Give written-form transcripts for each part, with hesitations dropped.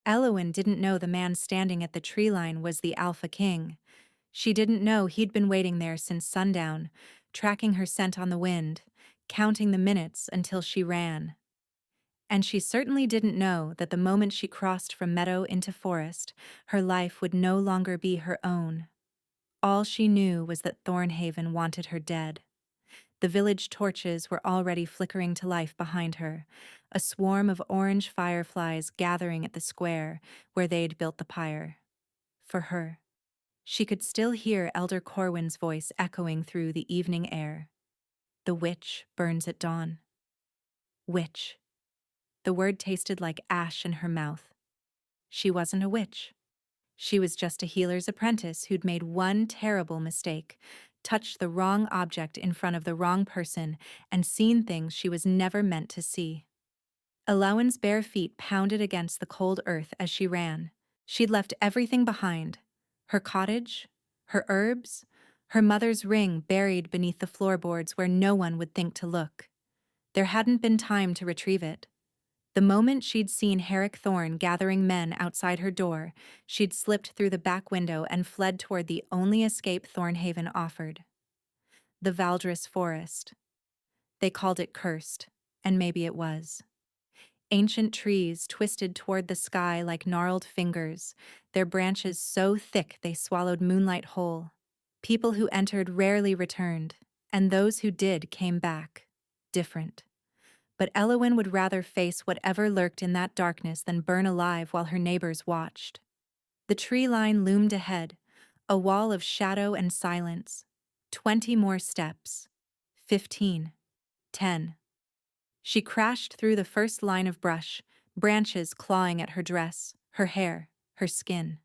Elowen didn't know the man standing at the tree line was the Alpha King. She didn't know he'd been waiting there since sundown, tracking her scent on the wind, counting the minutes until she ran. And she certainly didn't know that the moment she crossed from meadow into forest, her life would no longer be her own. All she knew was that Thornhaven wanted her dead. The village torches were already flickering to life behind her, a swarm of orange fireflies gathering at the square where they'd built the pyre. For her. She could still hear Elder Corwin's voice echoing through the evening air. The witch burns at dawn. Witch. The word tasted like ash in her mouth. She wasn't a witch. She was just a healer's apprentice who'd made one terrible mistake, touched the wrong object in front of the wrong person, and seen things she was never meant to see. Elowen's bare feet pounded against the cold earth as she ran. She'd left everything behind. Her cottage, her herbs, her mother's ring buried beneath the floorboards where no one would think to look. There hadn't been time to retrieve it. The moment she'd seen Herrick Thorne gathering men outside her door, she'd slipped through the back window and fled toward the only escape Thornhaven offered. The Valdris Forest. They called it cursed, and maybe it was. Ancient trees twisted toward the sky like gnarled fingers, their branches so thick they swallowed moonlight whole. People who entered rarely returned, and those who did came back, different. But Elowen would rather face whatever lurked in that darkness than burn alive while her neighbors watched. The tree line loomed ahead, a wall of shadow and silence. 20 more steps. 15. 10. She crashed through the first line of brush, branches clawing at her dress, her hair, her skin.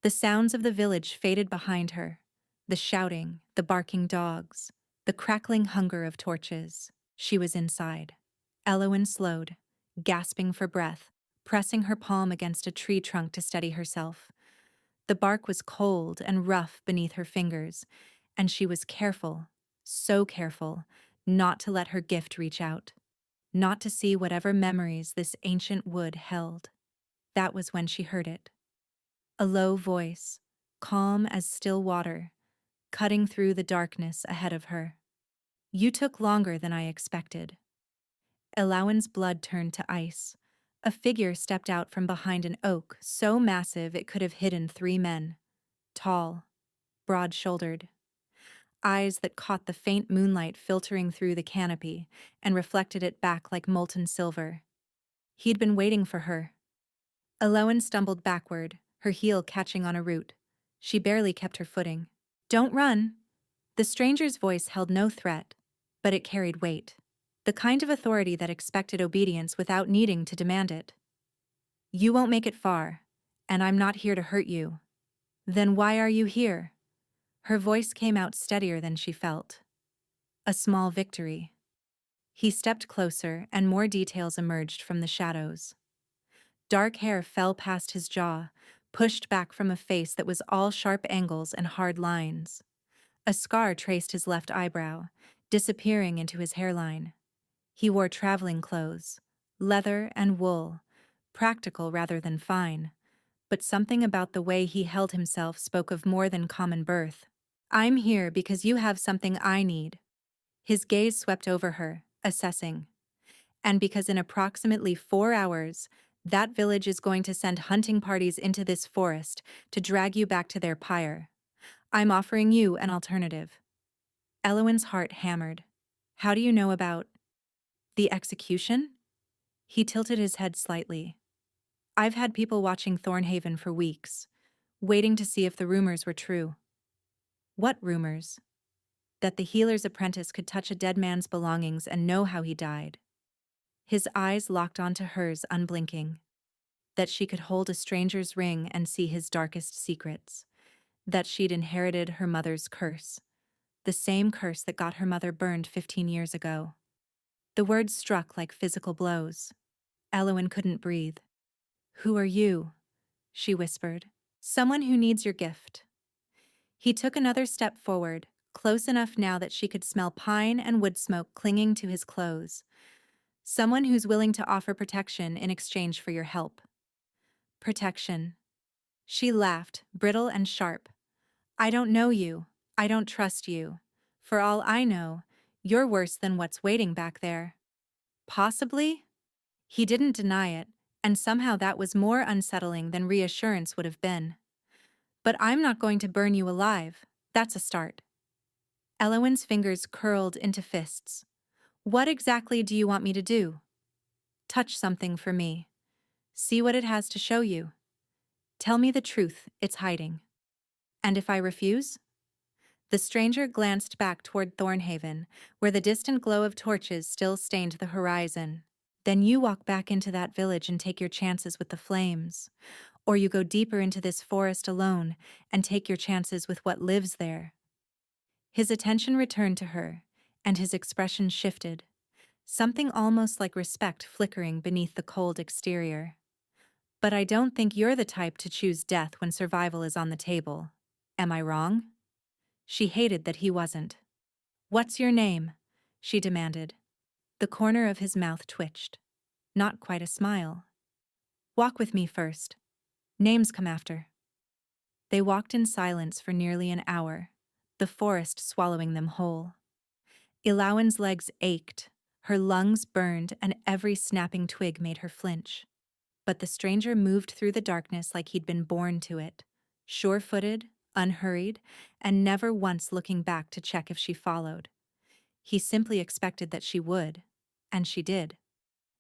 The sounds of the village faded behind her, the shouting, the barking dogs, the crackling hunger of torches. She was inside. Elowen slowed, gasping for breath, pressing her palm against a tree trunk to steady herself. The bark was cold and rough beneath her fingers, and she was careful, so careful, not to let her gift reach out, not to see whatever memories this ancient wood held. That was when she heard it. A low voice, calm as still water, cutting through the darkness ahead of her. You took longer than I expected. Elowen's blood turned to ice. A figure stepped out from behind an oak so massive it could have hidden 3 men. Tall, broad-shouldered. Eyes that caught the faint moonlight filtering through the canopy and reflected it back like molten silver. He'd been waiting for her. Elowen stumbled backward, her heel catching on a root. She barely kept her footing. Don't run! The stranger's voice held no threat, but it carried weight. The kind of authority that expected obedience without needing to demand it. You won't make it far, and I'm not here to hurt you. Then why are you here? Her voice came out steadier than she felt. A small victory. He stepped closer, and more details emerged from the shadows. Dark hair fell past his jaw, pushed back from a face that was all sharp angles and hard lines. A scar traced his left eyebrow, disappearing into his hairline. He wore traveling clothes, leather and wool, practical rather than fine, but something about the way he held himself spoke of more than common birth. I'm here because you have something I need. His gaze swept over her, assessing. And because in approximately 4 hours, that village is going to send hunting parties into this forest to drag you back to their pyre. I'm offering you an alternative. Elowen's heart hammered. How do you know about the execution? He tilted his head slightly. I've had people watching Thornhaven for weeks, waiting to see if the rumors were true. What rumors? That the healer's apprentice could touch a dead man's belongings and know how he died. His eyes locked onto hers, unblinking. That she could hold a stranger's ring and see his darkest secrets. That she'd inherited her mother's curse. The same curse that got her mother burned 15 years ago. The words struck like physical blows. Elowen couldn't breathe. Who are you? She whispered. Someone who needs your gift. He took another step forward, close enough now that she could smell pine and wood smoke clinging to his clothes. Someone who's willing to offer protection in exchange for your help. Protection. She laughed, brittle and sharp. I don't know you. I don't trust you. For all I know, you're worse than what's waiting back there. Possibly? He didn't deny it, and somehow that was more unsettling than reassurance would have been. But I'm not going to burn you alive. That's a start. Elowen's fingers curled into fists. What exactly do you want me to do? Touch something for me. See what it has to show you. Tell me the truth it's hiding. And if I refuse? The stranger glanced back toward Thornhaven, where the distant glow of torches still stained the horizon. Then you walk back into that village and take your chances with the flames. Or you go deeper into this forest alone and take your chances with what lives there. His attention returned to her, and his expression shifted, something almost like respect flickering beneath the cold exterior. But I don't think you're the type to choose death when survival is on the table. Am I wrong? She hated that he wasn't. What's your name? She demanded. The corner of his mouth twitched. Not quite a smile. Walk with me first. Names come after. They walked in silence for nearly an hour, the forest swallowing them whole. Elowen's legs ached, her lungs burned, and every snapping twig made her flinch. But the stranger moved through the darkness like he'd been born to it, sure-footed, unhurried, and never once looking back to check if she followed. He simply expected that she would, and she did,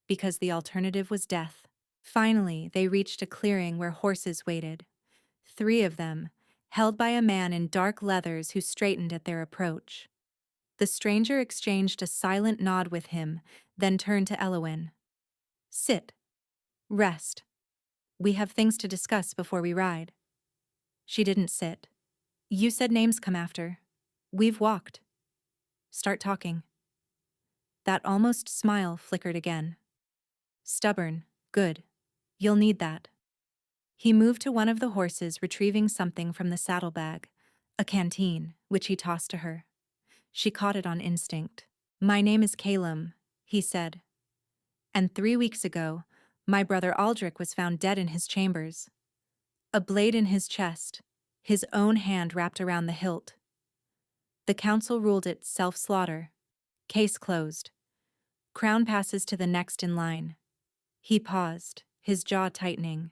because the alternative was death. Finally, they reached a clearing where horses waited. 3 of them, held by a man in dark leathers who straightened at their approach. The stranger exchanged a silent nod with him, then turned to Elowen. Sit. Rest. We have things to discuss before we ride. She didn't sit. You said names come after. We've walked. Start talking. That almost smile flickered again. Stubborn. Good. You'll need that. He moved to one of the horses, retrieving something from the saddlebag, a canteen, which he tossed to her. She caught it on instinct. My name is Calum, he said. And 3 weeks ago, my brother Aldrich was found dead in his chambers. A blade in his chest, his own hand wrapped around the hilt. The council ruled it self-slaughter. Case closed. Crown passes to the next in line. He paused, his jaw tightening.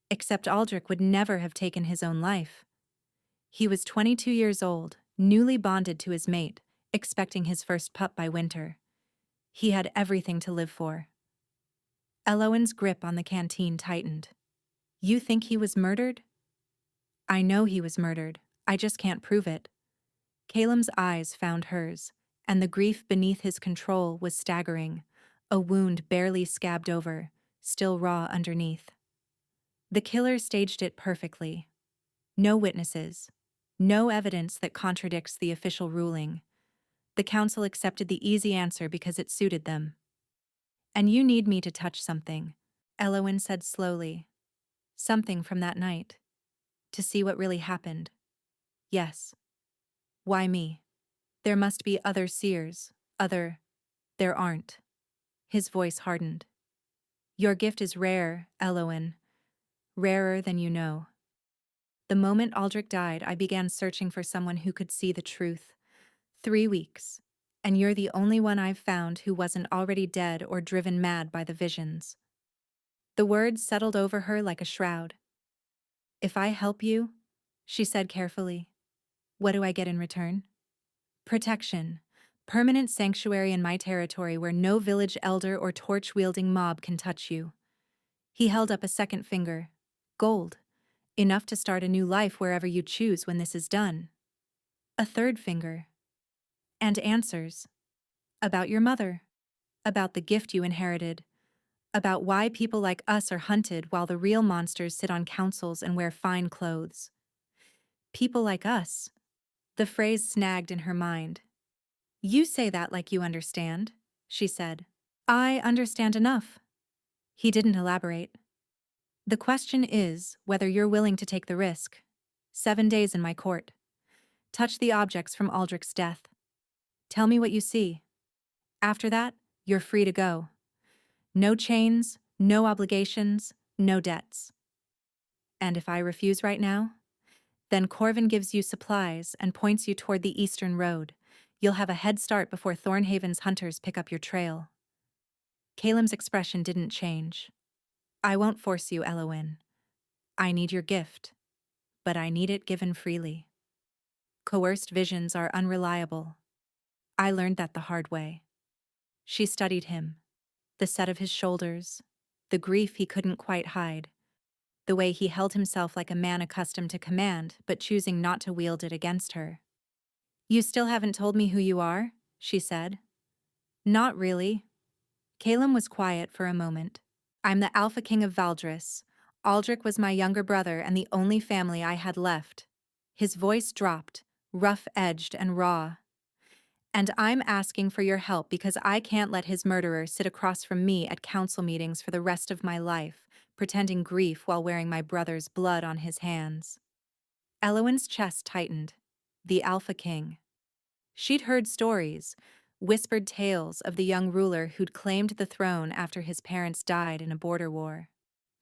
Except Aldrich would never have taken his own life. He was 22 years old, newly bonded to his mate, expecting his first pup by winter. He had everything to live for. Elowen's grip on the canteen tightened. You think he was murdered? I know he was murdered. I just can't prove it. Calum's eyes found hers, and the grief beneath his control was staggering, a wound barely scabbed over, still raw underneath. The killer staged it perfectly. No witnesses. No evidence that contradicts the official ruling. The council accepted the easy answer because it suited them. And you need me to touch something, Elowen said slowly. Something from that night. To see what really happened. Yes. Why me? There must be other seers. There aren't. His voice hardened. Your gift is rare, Elowen. Rarer than you know. The moment Aldrich died, I began searching for someone who could see the truth. 3 weeks. And you're the only one I've found who wasn't already dead or driven mad by the visions. The words settled over her like a shroud. If I help you, she said carefully, what do I get in return? Protection. Permanent sanctuary in my territory where no village elder or torch-wielding mob can touch you. He held up a second finger. Gold. Enough to start a new life wherever you choose when this is done. A third finger. And answers. About your mother. About the gift you inherited. About why people like us are hunted while the real monsters sit on councils and wear fine clothes. People like us. The phrase snagged in her mind. You say that like you understand, she said. I understand enough. He didn't elaborate. The question is whether you're willing to take the risk. 7 days in my court. Touch the objects from Aldrich's death. Tell me what you see. After that, you're free to go. No chains, no obligations, no debts. And if I refuse right now? Then Corvin gives you supplies and points you toward the eastern road. You'll have a head start before Thornhaven's hunters pick up your trail. Calem's expression didn't change. I won't force you, Elowin. I need your gift, but I need it given freely. Coerced visions are unreliable. I learned that the hard way. She studied him, the set of his shoulders, the grief he couldn't quite hide, the way he held himself like a man accustomed to command but choosing not to wield it against her. You still haven't told me who you are, she said. Not really. Calem was quiet for a moment. I'm the Alpha King of Valdris. Aldrich was my younger brother and the only family I had left. His voice dropped, rough-edged and raw. And I'm asking for your help because I can't let his murderer sit across from me at council meetings for the rest of my life, pretending grief while wearing my brother's blood on his hands. Elowin's chest tightened. The Alpha King. She'd heard stories, whispered tales of the young ruler who'd claimed the throne after his parents died in a border war.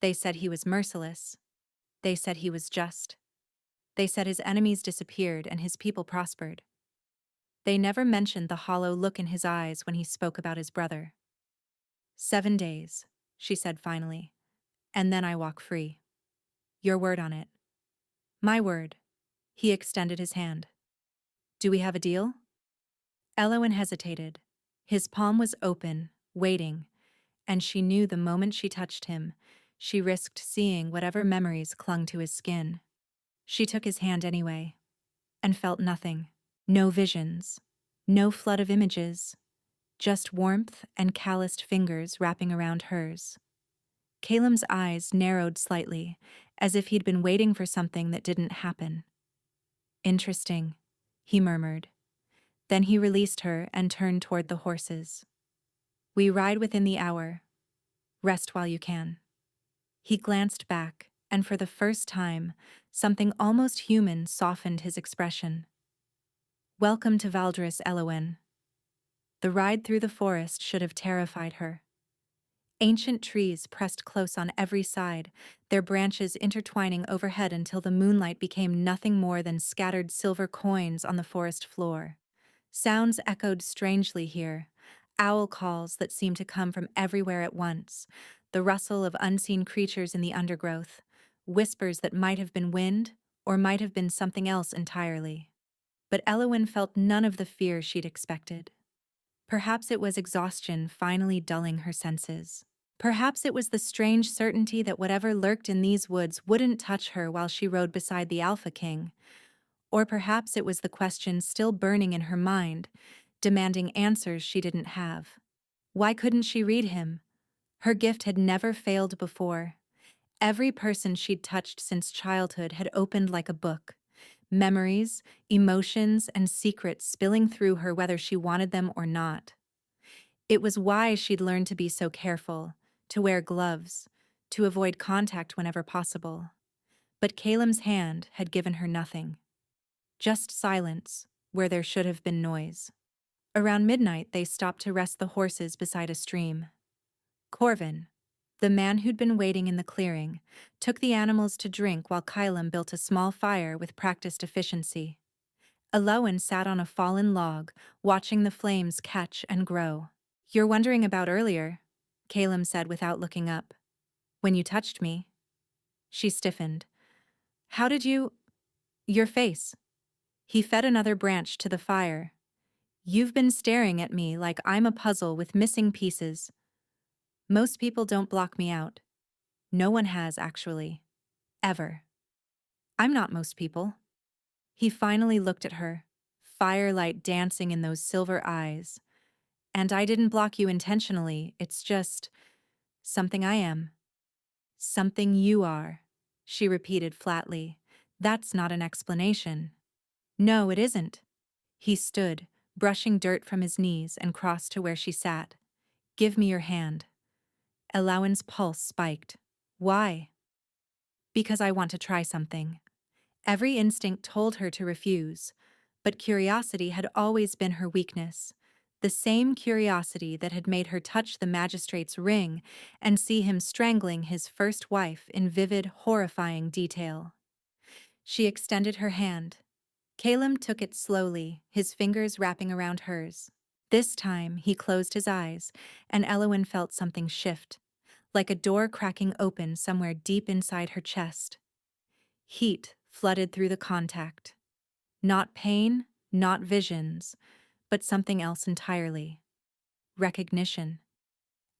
They said he was merciless. They said he was just. They said his enemies disappeared and his people prospered. They never mentioned the hollow look in his eyes when he spoke about his brother. 7 days, she said finally, and then I walk free. Your word on it. My word. He extended his hand. Do we have a deal? Elowin hesitated. His palm was open, waiting, and she knew the moment she touched him, she risked seeing whatever memories clung to his skin. She took his hand anyway, and felt nothing. No visions, no flood of images, just warmth and calloused fingers wrapping around hers. Calem's eyes narrowed slightly, as if he'd been waiting for something that didn't happen. Interesting, he murmured. Then he released her and turned toward the horses. We ride within the hour. Rest while you can. He glanced back, and for the first time, something almost human softened his expression. Welcome to Valdris, Elowin. The ride through the forest should have terrified her. Ancient trees pressed close on every side, their branches intertwining overhead until the moonlight became nothing more than scattered silver coins on the forest floor. Sounds echoed strangely here, owl calls that seemed to come from everywhere at once, the rustle of unseen creatures in the undergrowth, whispers that might have been wind or might have been something else entirely. But Elowin felt none of the fear she'd expected. Perhaps it was exhaustion finally dulling her senses. Perhaps it was the strange certainty that whatever lurked in these woods wouldn't touch her while she rode beside the Alpha King. Or perhaps it was the question still burning in her mind, demanding answers she didn't have. Why couldn't she read him? Her gift had never failed before. Every person she'd touched since childhood had opened like a book. Memories, emotions, and secrets spilling through her whether she wanted them or not. It was why she'd learned to be so careful, to wear gloves, to avoid contact whenever possible. But Calem's hand had given her nothing. Just silence, where there should have been noise. Around midnight, they stopped to rest the horses beside a stream. Corvin, the man who'd been waiting in the clearing, took the animals to drink while Calem built a small fire with practiced efficiency. Elowin sat on a fallen log, watching the flames catch and grow. You're wondering about earlier, Calem said without looking up. When you touched me. She stiffened. How did you... Your face. He fed another branch to the fire. You've been staring at me like I'm a puzzle with missing pieces. Most people don't block me out. No one has, actually. Ever. I'm not most people. He finally looked at her, firelight dancing in those silver eyes. And I didn't block you intentionally, it's just something I am. Something you are, she repeated flatly. That's not an explanation. No, it isn't. He stood, brushing dirt from his knees, and crossed to where she sat. Give me your hand. Elowin's pulse spiked. Why? Because I want to try something. Every instinct told her to refuse, but curiosity had always been her weakness, The same curiosity that had made her touch the magistrate's ring and see him strangling his first wife in vivid, horrifying detail. She extended her hand. Caleb took it slowly, his fingers wrapping around hers. This time, he closed his eyes, and Eowyn felt something shift, like a door cracking open somewhere deep inside her chest. Heat flooded through the contact. Not pain, not visions, but something else entirely. Recognition.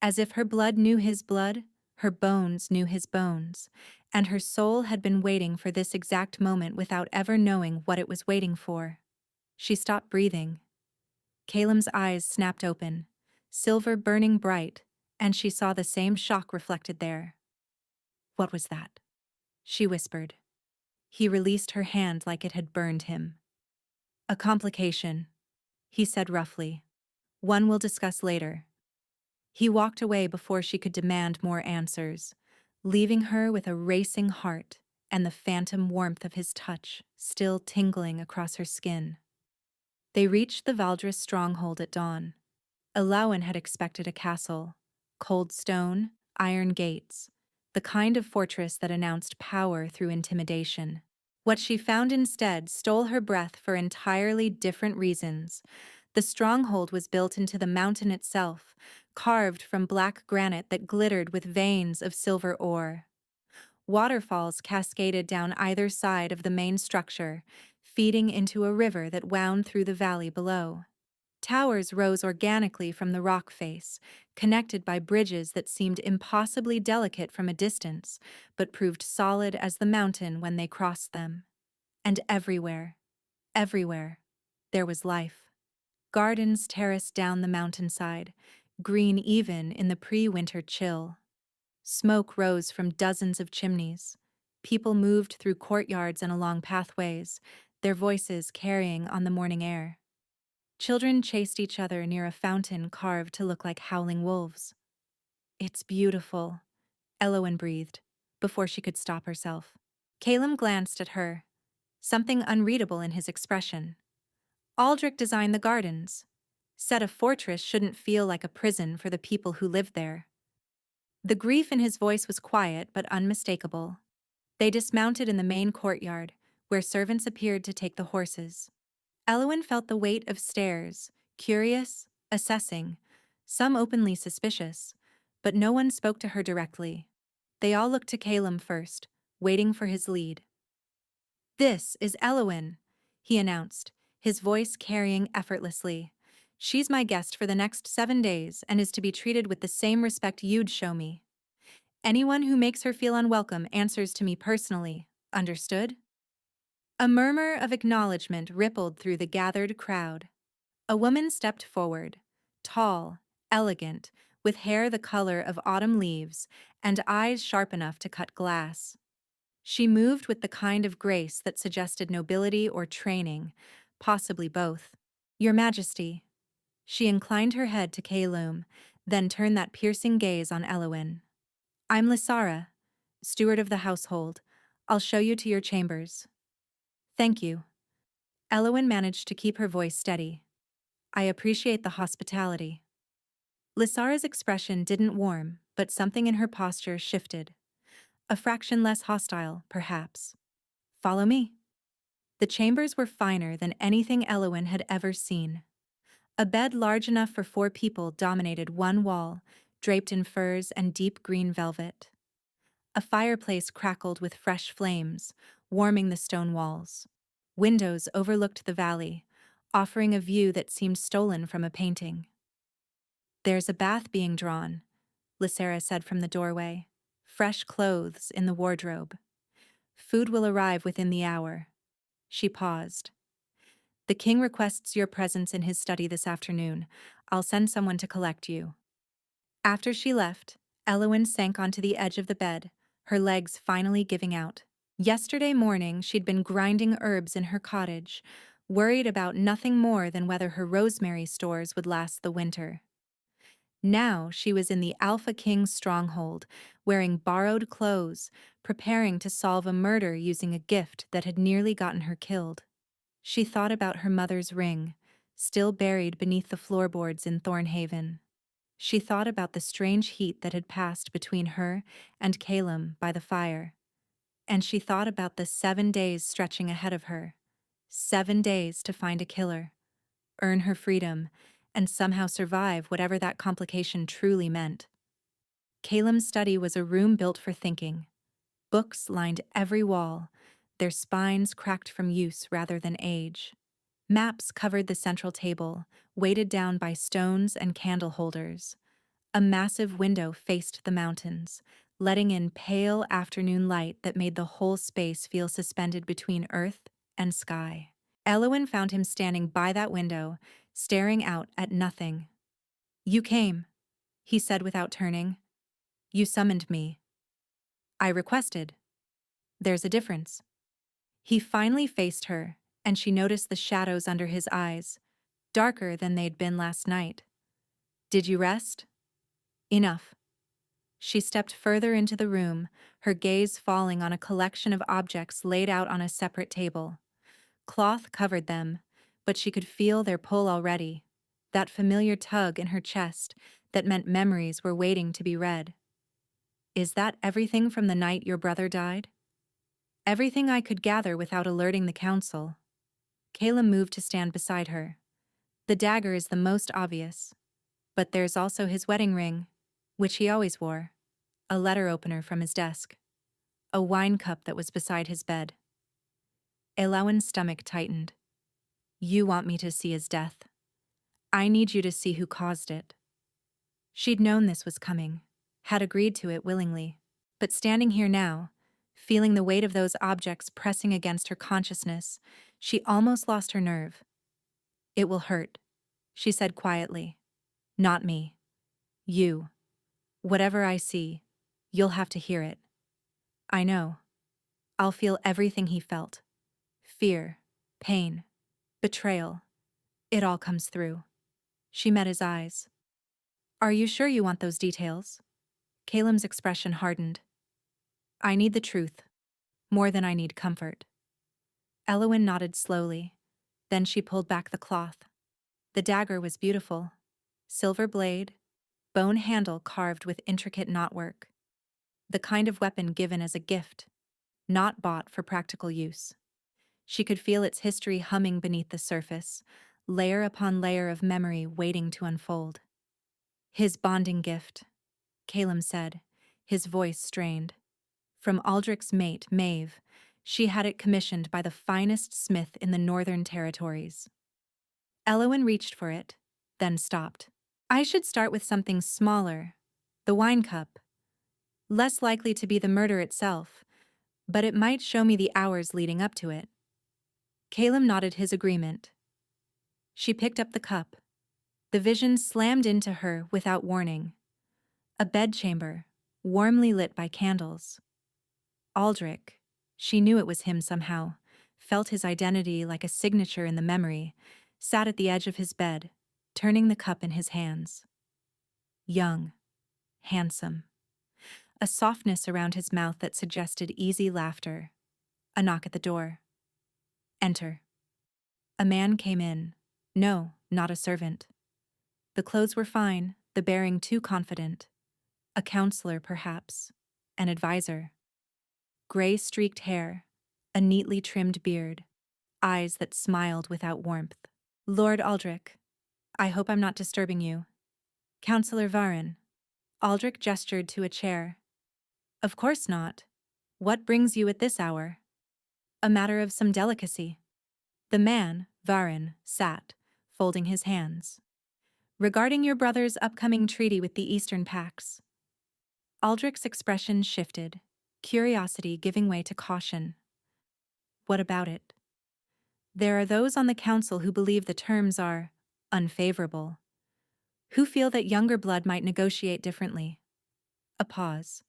As if her blood knew his blood, her bones knew his bones, and her soul had been waiting for this exact moment without ever knowing what it was waiting for. She stopped breathing. Caleb's eyes snapped open, silver burning bright, and she saw the same shock reflected there. "What was that?" she whispered. He released her hand like it had burned him. "A complication," he said roughly. "One we'll discuss later." He walked away before she could demand more answers, leaving her with a racing heart and the phantom warmth of his touch still tingling across her skin. They reached the Valdris stronghold at dawn. Eowyn had expected a castle, cold stone, iron gates, the kind of fortress that announced power through intimidation. What she found instead stole her breath for entirely different reasons. The stronghold was built into the mountain itself, carved from black granite that glittered with veins of silver ore. Waterfalls cascaded down either side of the main structure, feeding into a river that wound through the valley below. Towers rose organically from the rock face, connected by bridges that seemed impossibly delicate from a distance, but proved solid as the mountain when they crossed them. And everywhere, there was life. Gardens terraced down the mountainside, green even in the pre-winter chill. Smoke rose from dozens of chimneys. People moved through courtyards and along pathways, their voices carrying on the morning air. Children chased each other near a fountain carved to look like howling wolves. "It's beautiful," Eowyn breathed, before she could stop herself. Caleb glanced at her, something unreadable in his expression. "Aldrich designed the gardens. Said a fortress shouldn't feel like a prison for the people who lived there." The grief in his voice was quiet but unmistakable. They dismounted in the main courtyard, where servants appeared to take the horses. Eowyn felt the weight of stares, curious, assessing, some openly suspicious, but no one spoke to her directly. They all looked to Caleb first, waiting for his lead. "This is Eowyn," he announced, his voice carrying effortlessly. "She's my guest for the next 7 days and is to be treated with the same respect you'd show me. Anyone who makes her feel unwelcome answers to me personally, understood?" A murmur of acknowledgement rippled through the gathered crowd. A woman stepped forward, tall, elegant, with hair the color of autumn leaves and eyes sharp enough to cut glass. She moved with the kind of grace that suggested nobility or training, possibly both. "Your Majesty." She inclined her head to Caleb, then turned that piercing gaze on Eowyn. "I'm Lysara, steward of the household. I'll show you to your chambers." "Thank you." Eowyn managed to keep her voice steady. "I appreciate the hospitality." Lysara's expression didn't warm, but something in her posture shifted. A fraction less hostile, perhaps. "Follow me." The chambers were finer than anything Eowyn had ever seen. A bed large enough for 4 people dominated one wall, draped in furs and deep green velvet. A fireplace crackled with fresh flames, warming the stone walls. Windows overlooked the valley, offering a view that seemed stolen from a painting. "There's a bath being drawn," Lysara said from the doorway. "Fresh clothes in the wardrobe. Food will arrive within the hour." She paused. "The king requests your presence in his study this afternoon. I'll send someone to collect you." After she left, Eowyn sank onto the edge of the bed, her legs finally giving out. Yesterday morning, she'd been grinding herbs in her cottage, worried about nothing more than whether her rosemary stores would last the winter. Now she was in the Alpha King's stronghold, wearing borrowed clothes, preparing to solve a murder using a gift that had nearly gotten her killed. She thought about her mother's ring, still buried beneath the floorboards in Thornhaven. She thought about the strange heat that had passed between her and Calum by the fire. And she thought about the 7 days stretching ahead of her. 7 days to find a killer, earn her freedom, and somehow survive whatever that complication truly meant. Calum's study was a room built for thinking. Books lined every wall, their spines cracked from use rather than age. Maps covered the central table, weighted down by stones and candle holders. A massive window faced the mountains, letting in pale afternoon light that made the whole space feel suspended between earth and sky. Elowin found him standing by that window, staring out at nothing. "You came," he said without turning. "You summoned me." "I requested." "There's a difference." He finally faced her, and she noticed the shadows under his eyes, darker than they'd been last night. "Did you rest?" "Enough." She stepped further into the room, her gaze falling on a collection of objects laid out on a separate table. Cloth covered them, but she could feel their pull already, that familiar tug in her chest that meant memories were waiting to be read. "Is that everything from the night your brother died?" "Everything I could gather without alerting the council." Caleb moved to stand beside her. "The dagger is the most obvious, but there's also his wedding ring, which he always wore, a letter opener from his desk, a wine cup that was beside his bed." Elowin's stomach tightened. "You want me to see his death. I need you to see who caused it." She'd known this was coming, had agreed to it willingly, but standing here now, feeling the weight of those objects pressing against her consciousness, she almost lost her nerve. "It will hurt," she said quietly. "Not me. You. Whatever I see, you'll have to hear it." "I know. I'll feel everything he felt. Fear, pain, betrayal. It all comes through." She met his eyes. "Are you sure you want those details?" Caleb's expression hardened. "I need the truth, more than I need comfort." Elowin nodded slowly. Then she pulled back the cloth. The dagger was beautiful. Silver blade, bone handle carved with intricate knotwork. The kind of weapon given as a gift, not bought for practical use. She could feel its history humming beneath the surface, layer upon layer of memory waiting to unfold. "His bonding gift," Caleb said, his voice strained. "From Aldrich's mate, Maeve, she had it commissioned by the finest smith in the Northern Territories." Elowin reached for it, then stopped. "I should start with something smaller, the wine cup. Less likely to be the murder itself, but it might show me the hours leading up to it." Caleb nodded his agreement. She picked up the cup. The vision slammed into her without warning. A bedchamber, warmly lit by candles. Aldrich, she knew it was him somehow, felt his identity like a signature in the memory, sat at the edge of his bed, turning the cup in his hands. Young, handsome. A softness around his mouth that suggested easy laughter. A knock at the door. "Enter." A man came in. No, not a servant. The clothes were fine, the bearing too confident. A counselor, perhaps. An advisor. Gray-streaked hair, a neatly trimmed beard, eyes that smiled without warmth. "Lord Aldrich, I hope I'm not disturbing you." "Counselor Varin." Aldrich gestured to a chair. "Of course not. What brings you at this hour?" "A matter of some delicacy." The man, Varin, sat, folding his hands. "Regarding your brother's upcoming treaty with the Eastern Pax." Aldrich's expression shifted, curiosity giving way to caution. "What about it?" "There are those on the council who believe the terms are unfavorable, who feel that younger blood might negotiate differently." A pause,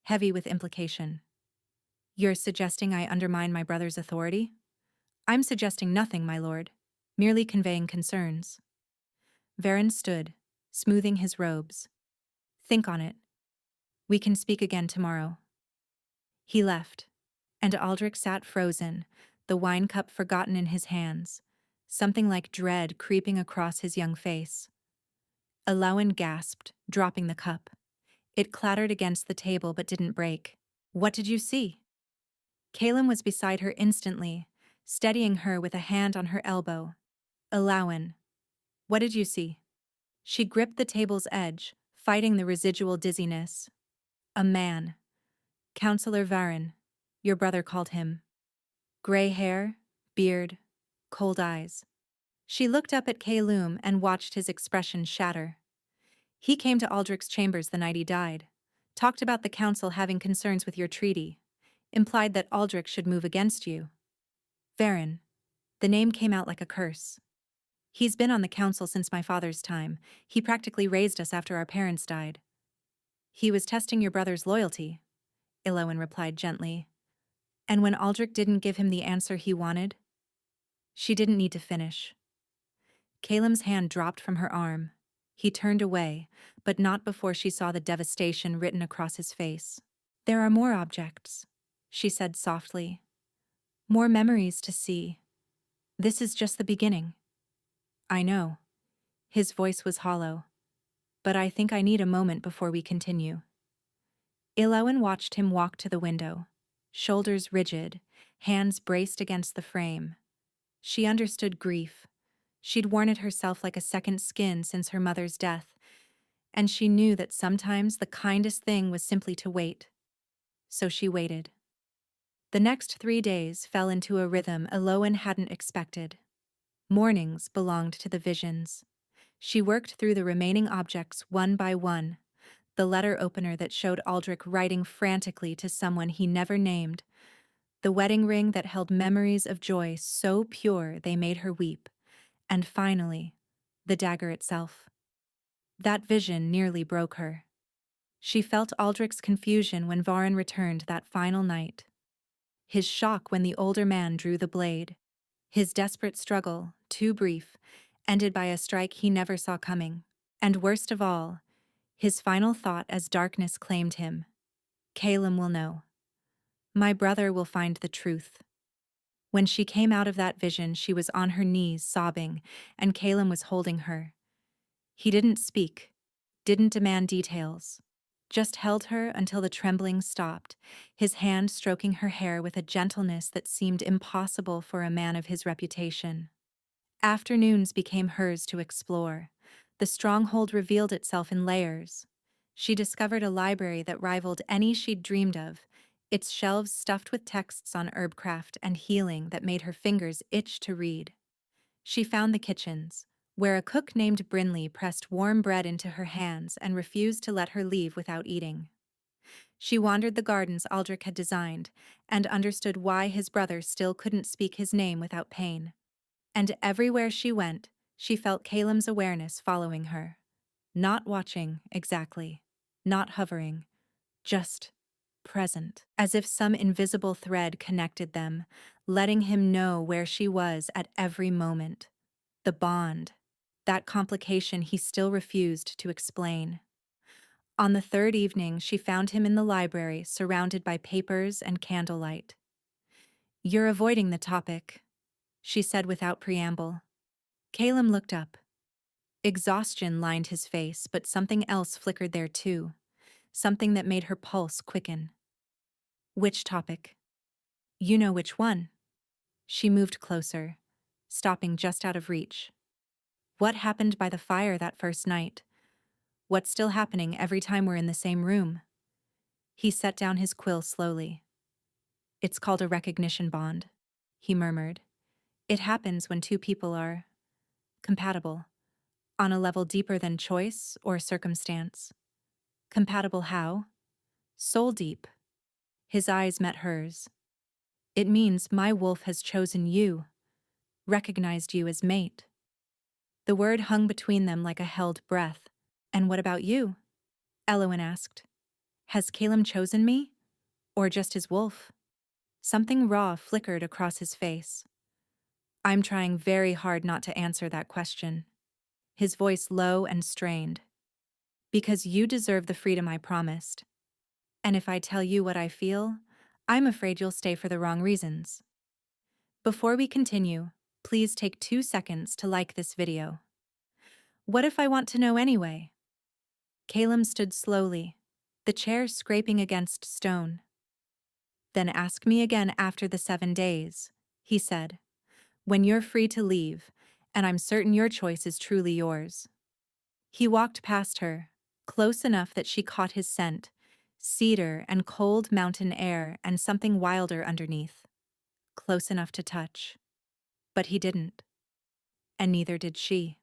heavy with implication. "You're suggesting I undermine my brother's authority?" "I'm suggesting nothing, my lord, merely conveying concerns." Varin stood, smoothing his robes. "Think on it. We can speak again tomorrow." He left, and Aldrich sat frozen, the wine cup forgotten in his hands, something like dread creeping across his young face. Elowen gasped, dropping the cup. It clattered against the table but didn't break. What did you see? Caleb was beside her instantly, steadying her with a hand on her elbow. Elowen, what did you see? She gripped the table's edge, fighting the residual dizziness. A man. Counselor Varen, your brother called him. Gray hair, beard, cold eyes. She looked up at Caleb and watched his expression shatter. He came to Aldrich's chambers the night he died, talked about the council having concerns with your treaty, implied that Aldrich should move against you. Varen. The name came out like a curse. He's been on the council since my father's time. He practically raised us after our parents died. He was testing your brother's loyalty, Elowen replied gently. And when Aldrich didn't give him the answer he wanted, she didn't need to finish. Caleb's hand dropped from her arm. He turned away, but not before she saw the devastation written across his face. There are more objects, she said softly. More memories to see. This is just the beginning. I know. His voice was hollow. But I think I need a moment before we continue. Elowen watched him walk to the window, shoulders rigid, hands braced against the frame. She understood grief. She'd worn it herself like a second skin since her mother's death, and she knew that sometimes the kindest thing was simply to wait. So she waited. The next 3 days fell into a rhythm Elowen hadn't expected. Mornings belonged to the visions. She worked through the remaining objects one by one. The letter opener that showed Aldrich writing frantically to someone he never named. The wedding ring that held memories of joy so pure they made her weep. And finally, the dagger itself. That vision nearly broke her. She felt Aldrich's confusion when Varen returned that final night. His shock when the older man drew the blade. His desperate struggle, too brief, ended by a strike he never saw coming. And worst of all, his final thought as darkness claimed him. Caleb will know. My brother will find the truth. When she came out of that vision, she was on her knees sobbing, and Caleb was holding her. He didn't speak, didn't demand details, just held her until the trembling stopped, his hand stroking her hair with a gentleness that seemed impossible for a man of his reputation. Afternoons became hers to explore. The stronghold revealed itself in layers. She discovered a library that rivaled any she'd dreamed of, its shelves stuffed with texts on herbcraft and healing that made her fingers itch to read. She found the kitchens, where a cook named Brinley pressed warm bread into her hands and refused to let her leave without eating. She wandered the gardens Aldrich had designed and understood why his brother still couldn't speak his name without pain. And everywhere she went, she felt Caleb's awareness following her. Not watching, exactly. Not hovering. Just present, as if some invisible thread connected them, letting him know where she was at every moment. The bond. That complication he still refused to explain. On the third evening, she found him in the library, surrounded by papers and candlelight. You're avoiding the topic, she said without preamble. Caleb looked up. Exhaustion lined his face, but something else flickered there too. Something that made her pulse quicken. Which topic? You know which one. She moved closer, stopping just out of reach. What happened by the fire that first night? What's still happening every time we're in the same room? He set down his quill slowly. It's called a recognition bond, he murmured. It happens when two people are compatible, on a level deeper than choice or circumstance. Compatible how? Soul deep. His eyes met hers. It means my wolf has chosen you, recognized you as mate. The word hung between them like a held breath. And what about you? Elowen asked. Has Caleb chosen me? Or just his wolf? Something raw flickered across his face. I'm trying very hard not to answer that question. His voice low and strained. Because you deserve the freedom I promised. And if I tell you what I feel, I'm afraid you'll stay for the wrong reasons. Before we continue, Please take 2 seconds to like this video. What if I want to know anyway? Caleb stood slowly, the chair scraping against stone. Then ask me again after the 7 days, he said, when you're free to leave, and I'm certain your choice is truly yours. He walked past her, close enough that she caught his scent, cedar and cold mountain air and something wilder underneath. Close enough to touch. But he didn't. And neither did she.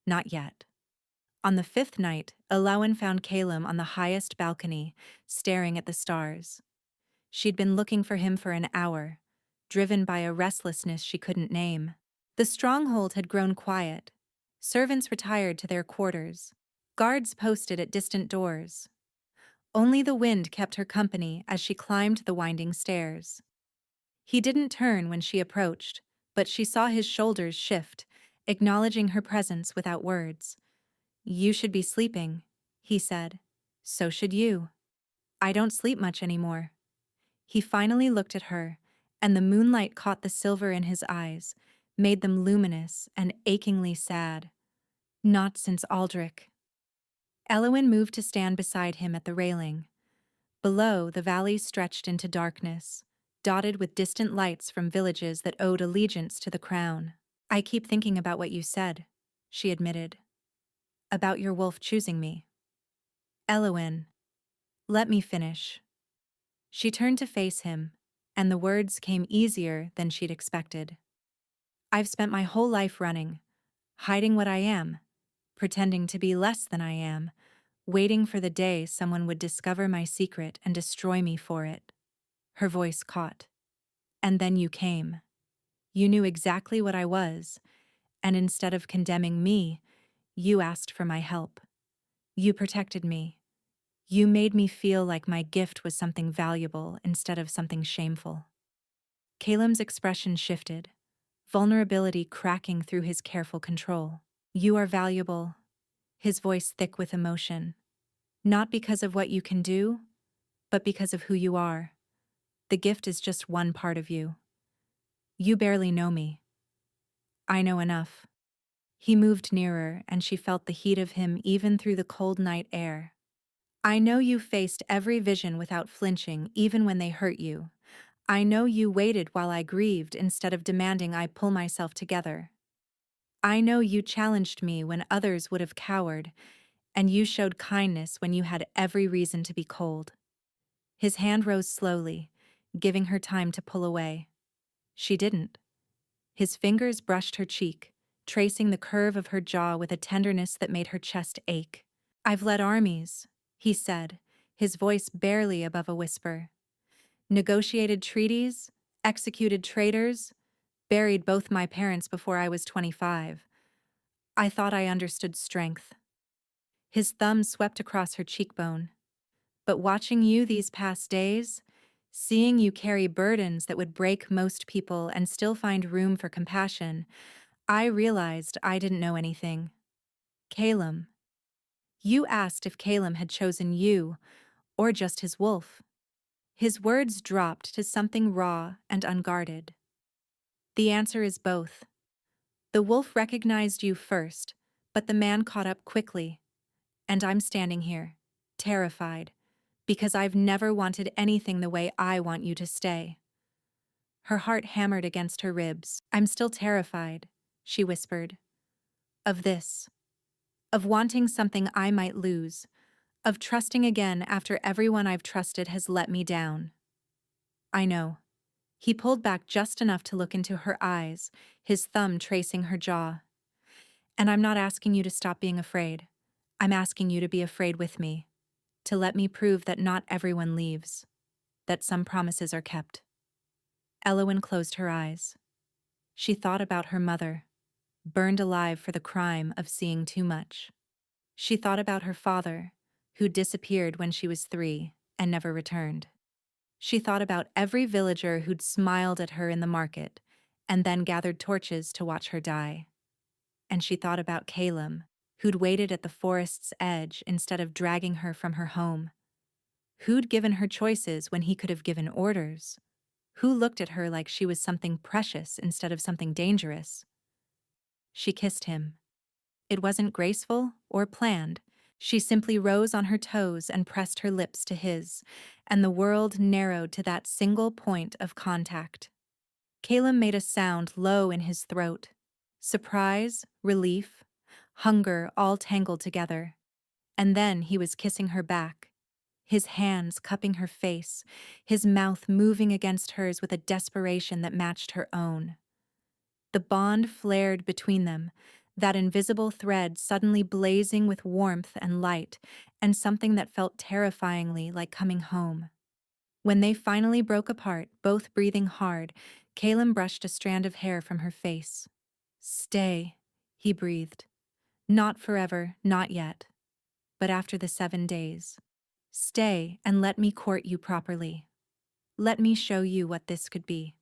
Not yet. On the 5th night, Elawan found Caleb on the highest balcony, staring at the stars. She'd been looking for him for an hour, driven by a restlessness she couldn't name. The stronghold had grown quiet. Servants retired to their quarters. Guards posted at distant doors. Only the wind kept her company as she climbed the winding stairs. He didn't turn when she approached, but she saw his shoulders shift, acknowledging her presence without words. You should be sleeping, he said. So should you. I don't sleep much anymore. He finally looked at her, and the moonlight caught the silver in his eyes, made them luminous and achingly sad. Not since Aldrich. Elawan moved to stand beside him at the railing. Below, the valley stretched into darkness, dotted with distant lights from villages that owed allegiance to the crown. I keep thinking about what you said, she admitted. About your wolf choosing me. Elawan, let me finish. She turned to face him, and the words came easier than she'd expected. I've spent my whole life running, hiding what I am, pretending to be less than I am, waiting for the day someone would discover my secret and destroy me for it. Her voice caught. And then you came. You knew exactly what I was, and instead of condemning me, you asked for my help. You protected me. You made me feel like my gift was something valuable instead of something shameful. Caleb's expression shifted, vulnerability cracking through his careful control. You are valuable, his voice thick with emotion. Not because of what you can do, but because of who you are. The gift is just one part of you. You barely know me. I know enough. He moved nearer, and she felt the heat of him even through the cold night air. I know you faced every vision without flinching, even when they hurt you. I know you waited while I grieved instead of demanding I pull myself together. I know you challenged me when others would have cowered, and you showed kindness when you had every reason to be cold. His hand rose slowly, giving her time to pull away. She didn't. His fingers brushed her cheek, tracing the curve of her jaw with a tenderness that made her chest ache. I've led armies, he said, his voice barely above a whisper. Negotiated treaties, executed traitors, buried both my parents before I was 25. I thought I understood strength. His thumb swept across her cheekbone. But watching you these past days, seeing you carry burdens that would break most people and still find room for compassion, I realized I didn't know anything. Caleb. You asked if Caleb had chosen you, or just his wolf. His words dropped to something raw and unguarded. The answer is both. The wolf recognized you first, but the man caught up quickly. And I'm standing here, terrified, because I've never wanted anything the way I want you to stay. Her heart hammered against her ribs. I'm still terrified, she whispered. Of this. Of wanting something I might lose. Of trusting again after everyone I've trusted has let me down. I know. He pulled back just enough to look into her eyes, his thumb tracing her jaw. And I'm not asking you to stop being afraid. I'm asking you to be afraid with me. To let me prove that not everyone leaves. That some promises are kept. Elawan closed her eyes. She thought about her mother, burned alive for the crime of seeing too much. She thought about her father, who disappeared when she was 3 and never returned. She thought about every villager who'd smiled at her in the market and then gathered torches to watch her die. And she thought about Caleb, who'd waited at the forest's edge instead of dragging her from her home. Who'd given her choices when he could have given orders? Who looked at her like she was something precious instead of something dangerous? She kissed him. It wasn't graceful or planned. She simply rose on her toes and pressed her lips to his, and the world narrowed to that single point of contact. Caleb made a sound low in his throat. Surprise, relief, hunger all tangled together. And then he was kissing her back, his hands cupping her face, his mouth moving against hers with a desperation that matched her own. The bond flared between them, that invisible thread suddenly blazing with warmth and light, and something that felt terrifyingly like coming home. When they finally broke apart, both breathing hard, Caleb brushed a strand of hair from her face. "Stay," he breathed. "Not forever, not yet. But after the 7 days. Stay and let me court you properly. Let me show you what this could be.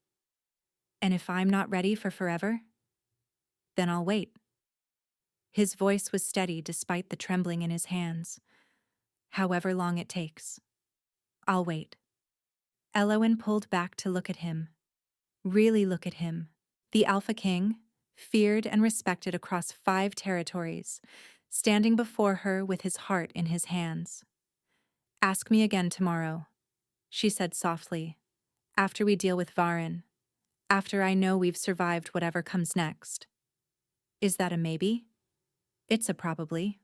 And if I'm not ready for forever, then I'll wait." His voice was steady despite the trembling in his hands. "However long it takes. I'll wait." Elowen pulled back to look at him. Really look at him. The Alpha King, feared and respected across 5 territories, standing before her with his heart in his hands. "Ask me again tomorrow," she said softly, "after we deal with Varen, after I know we've survived whatever comes next." Is that a maybe? It's a probably.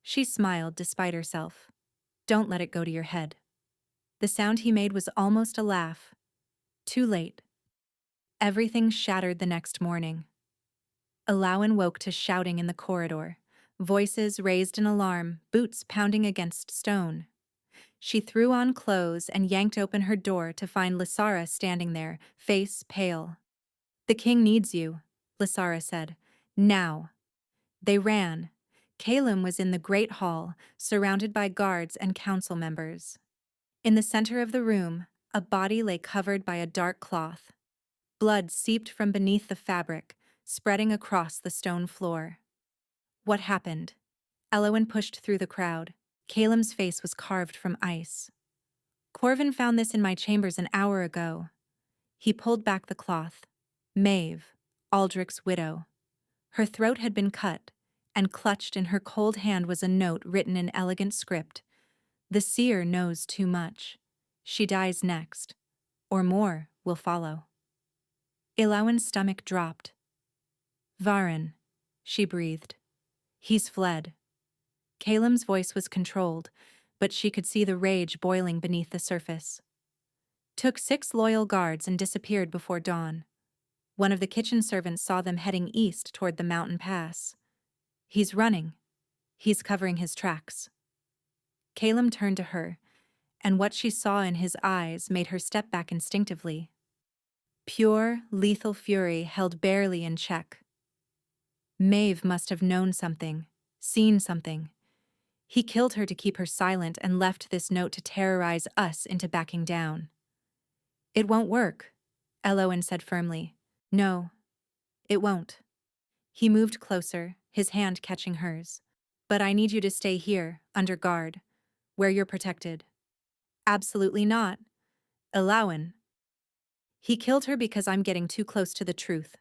She smiled despite herself. "Don't let it go to your head." The sound he made was almost a laugh. Too late. Everything shattered the next morning. Alawan woke to shouting in the corridor, voices raised in alarm, boots pounding against stone. She threw on clothes and yanked open her door to find Lysara standing there, face pale. "The king needs you," Lysara said. "Now." They ran. Caleb was in the great hall, surrounded by guards and council members. In the center of the room, a body lay covered by a dark cloth. Blood seeped from beneath the fabric, spreading across the stone floor. What happened? Elowen pushed through the crowd. Caleb's face was carved from ice. "Corvin found this in my chambers an hour ago." He pulled back the cloth. Maeve, Aldrich's widow. Her throat had been cut, and clutched in her cold hand was a note written in elegant script. "The seer knows too much. She dies next, or more will follow." Elowen's stomach dropped. "Varen," she breathed. "He's fled." Caleb's voice was controlled, but she could see the rage boiling beneath the surface. "Took 6 loyal guards and disappeared before dawn. One of the kitchen servants saw them heading east toward the mountain pass. He's running. He's covering his tracks." Caleb turned to her, and what she saw in his eyes made her step back instinctively. Pure, lethal fury held barely in check. Maeve must have known something, seen something. He killed her to keep her silent and left this note to terrorize us into backing down. "It won't work," Elowen said firmly. "No, it won't." He moved closer, his hand catching hers. "But I need you to stay here, under guard, where you're protected." "Absolutely not. Elowen." "He killed her because I'm getting too close to the truth."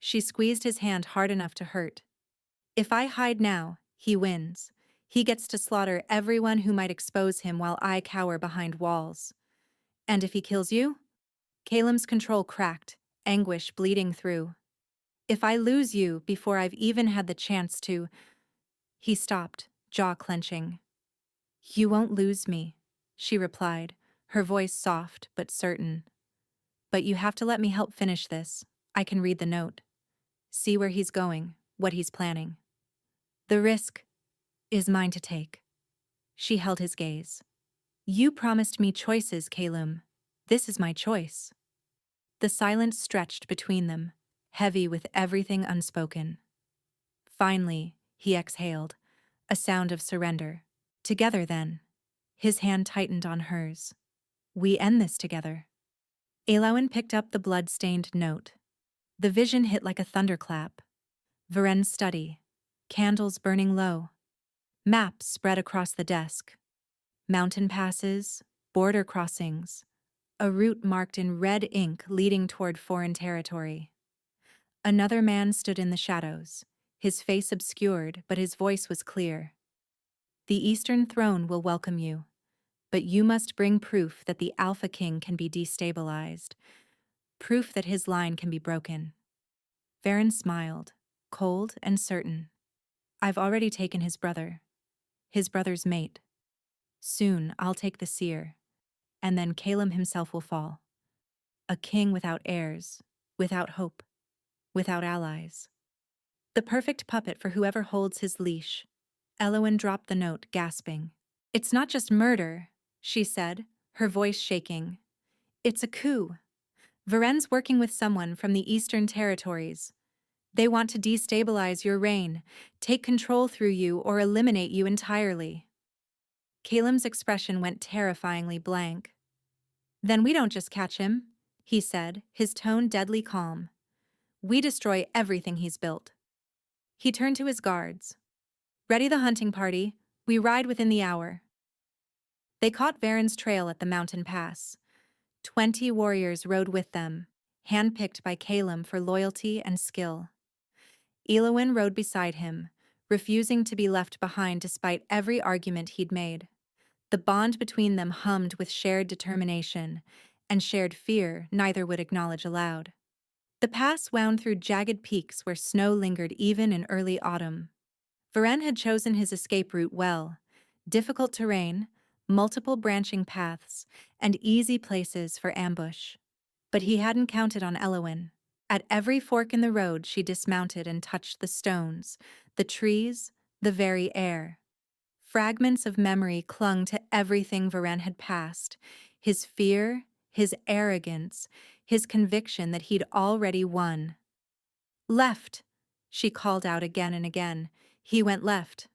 She squeezed his hand hard enough to hurt. "If I hide now, he wins. He gets to slaughter everyone who might expose him while I cower behind walls. And if he kills you?" Caleb's control cracked, anguish bleeding through. "If I lose you before I've even had the chance to—" He stopped, jaw clenching. "You won't lose me," she replied, her voice soft but certain. "But you have to let me help finish this. I can read the note. See where he's going, what he's planning. The risk is mine to take." She held his gaze. "You promised me choices, Caleb. This is my choice." The silence stretched between them, heavy with everything unspoken. Finally, he exhaled, a sound of surrender. "Together, then." His hand tightened on hers. "We end this together." Elowen picked up the blood-stained note. The vision hit like a thunderclap. Varen's study, candles burning low. Maps spread across the desk. Mountain passes, border crossings, a route marked in red ink leading toward foreign territory. Another man stood in the shadows, his face obscured, but his voice was clear. The Eastern Throne will welcome you, but you must bring proof that the Alpha King can be destabilized, proof that his line can be broken. Varen smiled, cold and certain. I've already taken his brother's mate. Soon I'll take the seer, and then Calum himself will fall. A king without heirs, without hope, without allies. The perfect puppet for whoever holds his leash. Elowen dropped the note, gasping. It's not just murder, she said, her voice shaking. It's a coup. Varen's working with someone from the Eastern Territories. They want to destabilize your reign, take control through you, or eliminate you entirely. Calum's expression went terrifyingly blank. Then we don't just catch him, he said, his tone deadly calm. We destroy everything he's built. He turned to his guards. Ready the hunting party, we ride within the hour. They caught Varen's trail at the mountain pass. 20 warriors rode with them, handpicked by Calum for loyalty and skill. Elowen rode beside him, refusing to be left behind despite every argument he'd made. The bond between them hummed with shared determination, and shared fear neither would acknowledge aloud. The pass wound through jagged peaks where snow lingered even in early autumn. Varen had chosen his escape route well: difficult terrain, multiple branching paths, and easy places for ambush. But he hadn't counted on Elowen. At every fork in the road she dismounted and touched the stones, the trees, the very air. Fragments of memory clung to everything Varen had passed: his fear, his arrogance, his conviction that he'd already won. Left, she called out again and again. He went left.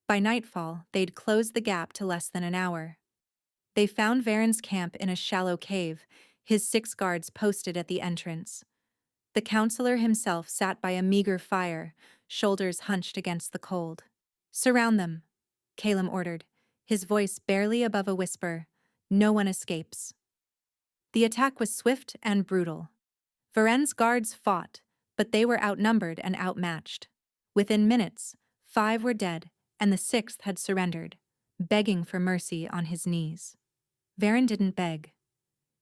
By nightfall, they'd closed the gap to less than an hour. They found Varen's camp in a shallow cave, his 6 guards posted at the entrance. The counselor himself sat by a meager fire, shoulders hunched against the cold. Surround them, Calum ordered, his voice barely above a whisper. No one escapes. The attack was swift and brutal. Varen's guards fought, but they were outnumbered and outmatched. Within minutes, 5 were dead, and the 6th had surrendered, begging for mercy on his knees. Varen didn't beg.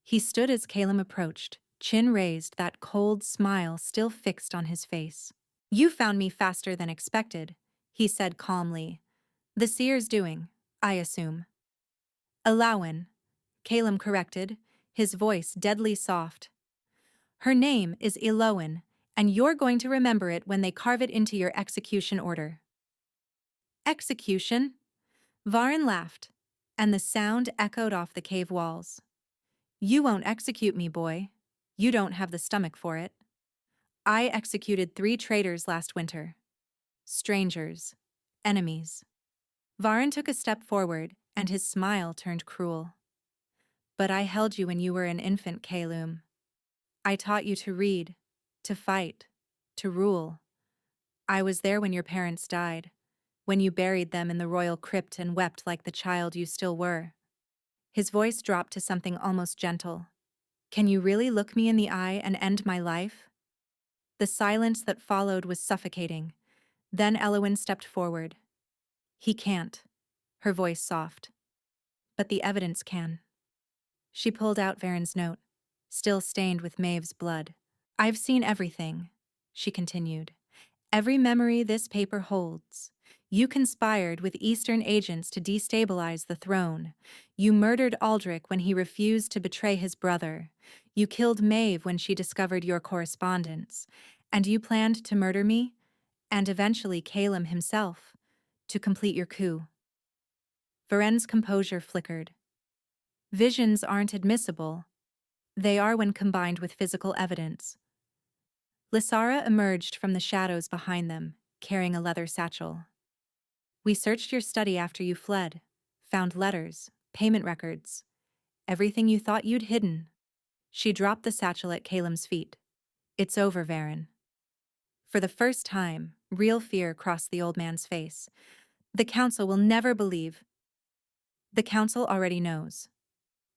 He stood as Calum approached, chin raised, that cold smile still fixed on his face. You found me faster than expected, he said calmly. The seer's doing, I assume. Elowen, Calum corrected, his voice deadly soft. Her name is Elowen, and you're going to remember it when they carve it into your execution order. Execution? Varen laughed, and the sound echoed off the cave walls. You won't execute me, boy. You don't have the stomach for it. I executed 3 traitors last winter. Strangers. Enemies. Varen took a step forward, and his smile turned cruel. But I held you when you were an infant, Calum. I taught you to read, to fight, to rule. I was there when your parents died, when you buried them in the royal crypt and wept like the child you still were. His voice dropped to something almost gentle. Can you really look me in the eye and end my life? The silence that followed was suffocating. Then Elowen stepped forward. He can't, her voice soft. But the evidence can. She pulled out Varen's note, still stained with Maeve's blood. I've seen everything, she continued. Every memory this paper holds. You conspired with Eastern agents to destabilize the throne. You murdered Aldrich when he refused to betray his brother. You killed Maeve when she discovered your correspondence. And you planned to murder me, and eventually Calum himself, to complete your coup. Varen's composure flickered. Visions aren't admissible. They are when combined with physical evidence. Lysara emerged from the shadows behind them, carrying a leather satchel. We searched your study after you fled, found letters, payment records, everything you thought you'd hidden. She dropped the satchel at Calum's feet. It's over, Varen. For the first time, real fear crossed the old man's face. The council will never believe. The council already knows.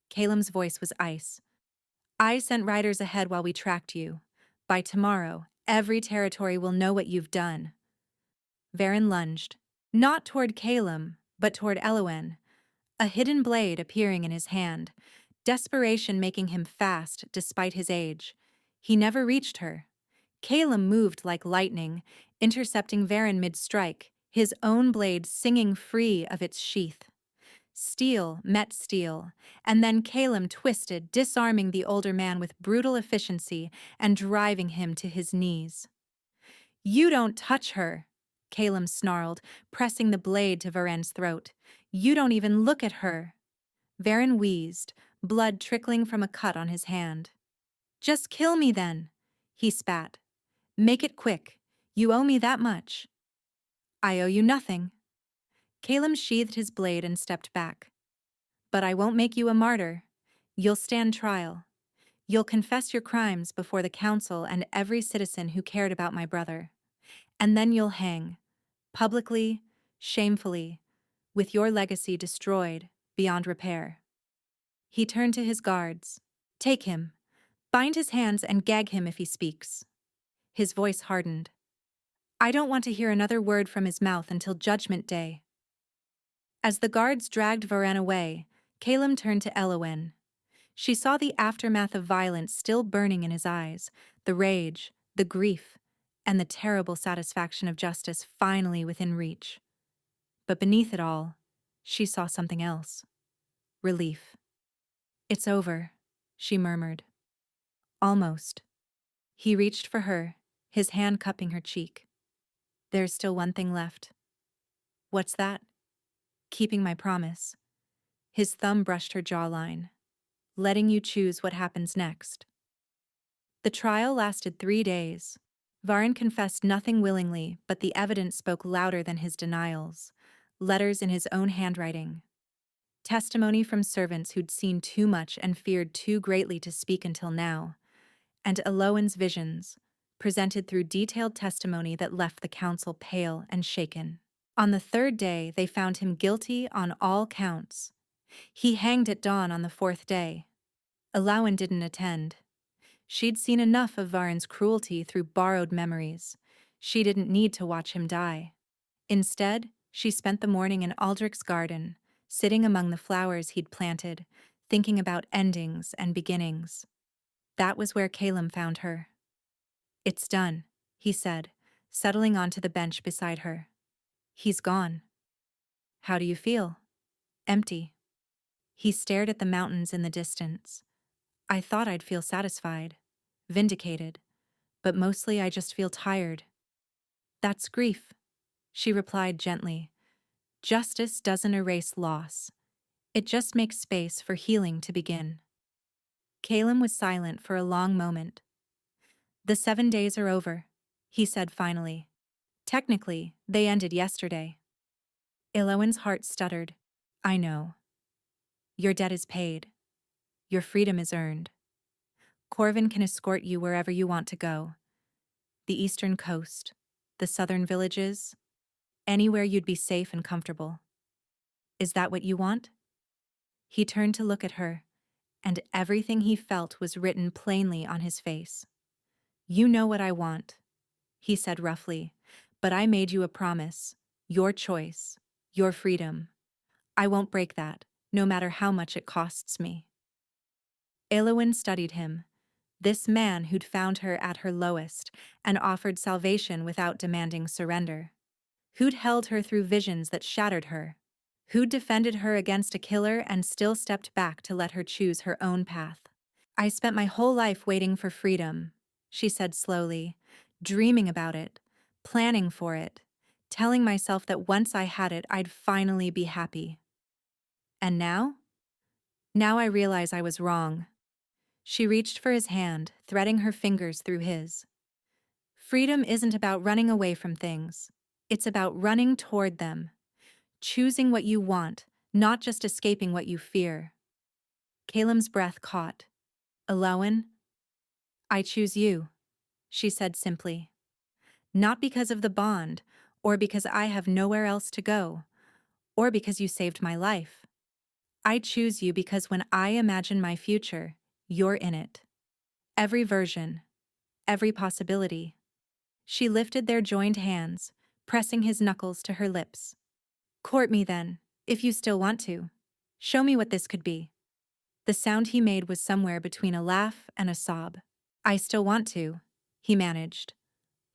Caleb's voice was ice. I sent riders ahead while we tracked you. By tomorrow, every territory will know what you've done. Varen lunged, not toward Caleb, but toward Elowen, a hidden blade appearing in his hand, desperation making him fast despite his age. He never reached her. Caleb moved like lightning, intercepting Varen mid-strike, his own blade singing free of its sheath. Steel met steel, and then Caleb twisted, disarming the older man with brutal efficiency and driving him to his knees. You don't touch her, Caleb snarled, pressing the blade to Varen's throat. You don't even look at her. Varen wheezed, blood trickling from a cut on his hand. Just kill me then, he spat. Make it quick. You owe me that much. I owe you nothing. Caleb sheathed his blade and stepped back. But I won't make you a martyr. You'll stand trial. You'll confess your crimes before the council and every citizen who cared about my brother. And then you'll hang, publicly, shamefully, with your legacy destroyed beyond repair. He turned to his guards. Take him. Bind his hands and gag him if he speaks. His voice hardened. I don't want to hear another word from his mouth until Judgment Day. As the guards dragged Varen away, Caleb turned to Elowen. She saw the aftermath of violence still burning in his eyes, the rage, the grief, and the terrible satisfaction of justice finally within reach. But beneath it all, she saw something else. Relief. It's over, she murmured. Almost. He reached for her, his hand cupping her cheek. There's still one thing left. What's that? Keeping my promise. His thumb brushed her jawline. Letting you choose what happens next. The trial lasted 3 days. Varen confessed nothing willingly, but the evidence spoke louder than his denials. Letters in his own handwriting. Testimony from servants who'd seen too much and feared too greatly to speak until now. And Elowen's visions, presented through detailed testimony that left the council pale and shaken. On the 3rd day, they found him guilty on all counts. He hanged at dawn on the 4th day. Elowen didn't attend. She'd seen enough of Varen's cruelty through borrowed memories. She didn't need to watch him die. Instead, she spent the morning in Aldrich's garden, sitting among the flowers he'd planted, thinking about endings and beginnings. That was where Caleb found her. It's done, he said, settling onto the bench beside her. He's gone. How do you feel? Empty. He stared at the mountains in the distance. I thought I'd feel satisfied, vindicated, but mostly I just feel tired. That's grief, she replied gently. Justice doesn't erase loss. It just makes space for healing to begin. Caleb was silent for a long moment. The 7 days are over, he said finally. Technically, they ended yesterday. Elowen's heart stuttered. I know. Your debt is paid. Your freedom is earned. Corvin can escort you wherever you want to go. The eastern coast, the southern villages, anywhere you'd be safe and comfortable. Is that what you want? He turned to look at her, and everything he felt was written plainly on his face. You know what I want, he said roughly, but I made you a promise. Your choice, your freedom. I won't break that, no matter how much it costs me. Elowen studied him, this man who'd found her at her lowest and offered salvation without demanding surrender. Who'd held her through visions that shattered her. Who'd defended her against a killer and still stepped back to let her choose her own path. I spent my whole life waiting for freedom, she said slowly, dreaming about it, planning for it, telling myself that once I had it, I'd finally be happy. And now? Now I realize I was wrong. She reached for his hand, threading her fingers through his. Freedom isn't about running away from things. It's about running toward them. Choosing what you want, not just escaping what you fear. Caleb's breath caught. Elowen? I choose you, she said simply. Not because of the bond, or because I have nowhere else to go, or because you saved my life. I choose you because when I imagine my future, you're in it. Every version, every possibility. She lifted their joined hands, pressing his knuckles to her lips. Court me then, if you still want to. Show me what this could be. The sound he made was somewhere between a laugh and a sob. I still want to, he managed.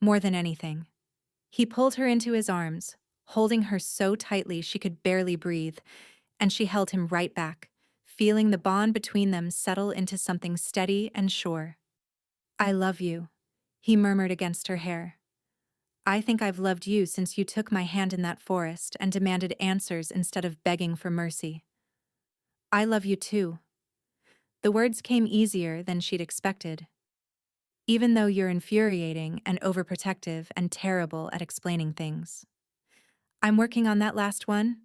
More than anything. He pulled her into his arms, holding her so tightly she could barely breathe, and she held him right back, feeling the bond between them settle into something steady and sure. I love you, he murmured against her hair. I think I've loved you since you took my hand in that forest and demanded answers instead of begging for mercy. I love you too. The words came easier than she'd expected. Even though you're infuriating and overprotective and terrible at explaining things. I'm working on that last one.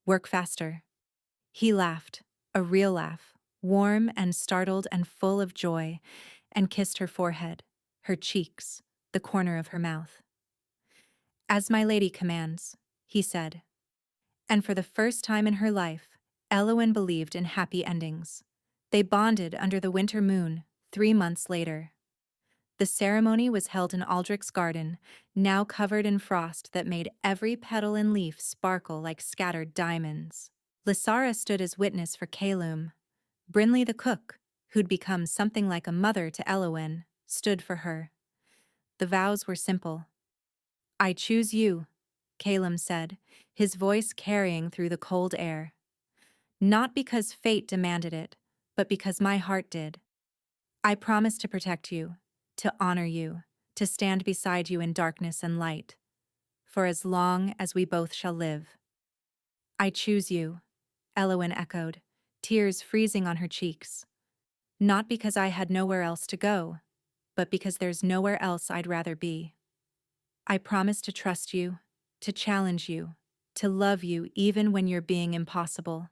Work faster. He laughed, a real laugh, warm and startled and full of joy, and kissed her forehead, her cheeks, the corner of her mouth. As my lady commands, he said. And for the first time in her life, Elowen believed in happy endings. They bonded under the winter moon, 3 months later. The ceremony was held in Aldrich's garden, now covered in frost that made every petal and leaf sparkle like scattered diamonds. Lysara stood as witness for Calum. Brinley the cook, who'd become something like a mother to Elowen, stood for her. The vows were simple. I choose you, Calum said, his voice carrying through the cold air. Not because fate demanded it, but because my heart did. I promise to protect you, to honor you, to stand beside you in darkness and light, for as long as we both shall live. I choose you, Elowen echoed, tears freezing on her cheeks. Not because I had nowhere else to go, but because there's nowhere else I'd rather be. I promise to trust you, to challenge you, to love you even when you're being impossible,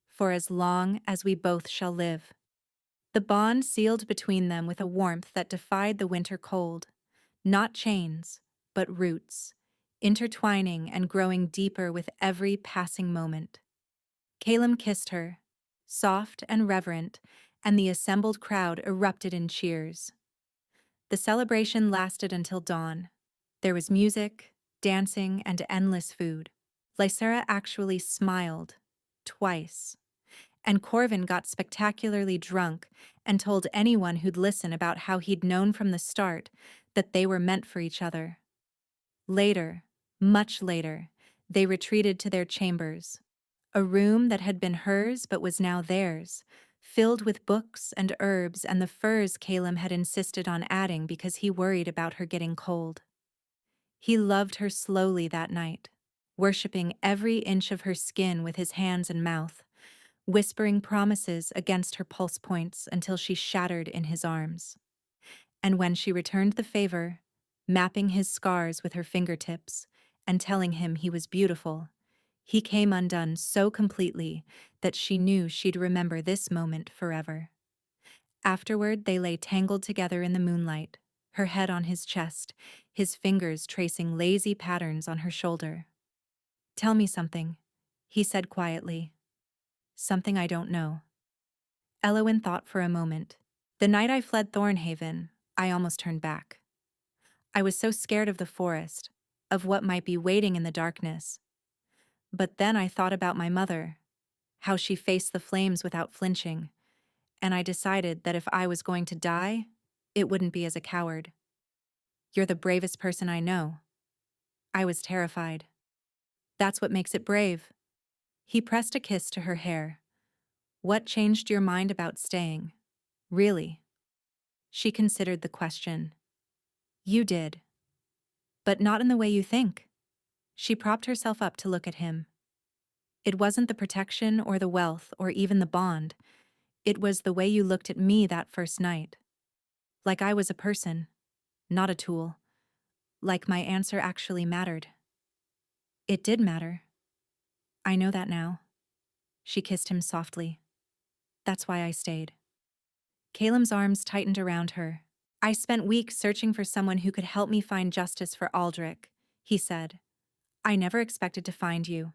for as long as we both shall live. The bond sealed between them with a warmth that defied the winter cold. Not chains, but roots, intertwining and growing deeper with every passing moment. Calum kissed her, soft and reverent, and the assembled crowd erupted in cheers. The celebration lasted until dawn. There was music, dancing, and endless food. Lysera actually smiled, twice. And Corvin got spectacularly drunk and told anyone who'd listen about how he'd known from the start that they were meant for each other. Later, much later, they retreated to their chambers, a room that had been hers but was now theirs, filled with books and herbs and the furs Calum had insisted on adding because he worried about her getting cold. He loved her slowly that night, worshipping every inch of her skin with his hands and mouth, whispering promises against her pulse points until she shattered in his arms. And when she returned the favor, mapping his scars with her fingertips and telling him he was beautiful, he came undone so completely that she knew she'd remember this moment forever. Afterward, they lay tangled together in the moonlight, her head on his chest, his fingers tracing lazy patterns on her shoulder. Tell me something, he said quietly. Something I don't know. Elowen thought for a moment. The night I fled Thornhaven, I almost turned back. I was so scared of the forest, of what might be waiting in the darkness. But then I thought about my mother, how she faced the flames without flinching, and I decided that if I was going to die, it wouldn't be as a coward. You're the bravest person I know. I was terrified. That's what makes it brave. He pressed a kiss to her hair. What changed your mind about staying? Really? She considered the question. You did. But not in the way you think. She propped herself up to look at him. It wasn't the protection or the wealth or even the bond. It was the way you looked at me that first night. Like I was a person, not a tool. Like my answer actually mattered. It did matter. I know that now. She kissed him softly. That's why I stayed. Calum's arms tightened around her. I spent weeks searching for someone who could help me find justice for Aldrich, he said. I never expected to find you.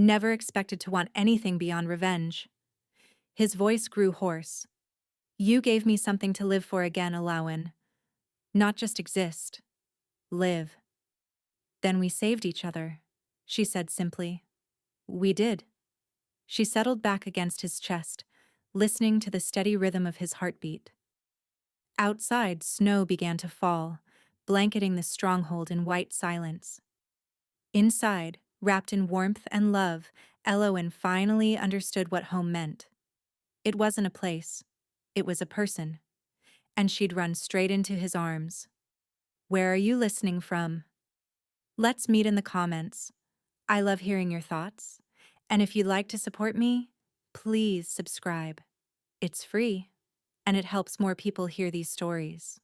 never expected to want anything beyond revenge. His voice grew hoarse. You gave me something to live for again, Alawan. Not just exist. Live. Then we saved each other, she said simply. We did. She settled back against his chest, listening to the steady rhythm of his heartbeat. Outside, snow began to fall, blanketing the stronghold in white silence. Inside, wrapped in warmth and love, Eloin finally understood what home meant. It wasn't a place. It was a person. And she'd run straight into his arms. Where are you listening from? Let's meet in the comments. I love hearing your thoughts. And if you'd like to support me, please subscribe. It's free, and it helps more people hear these stories.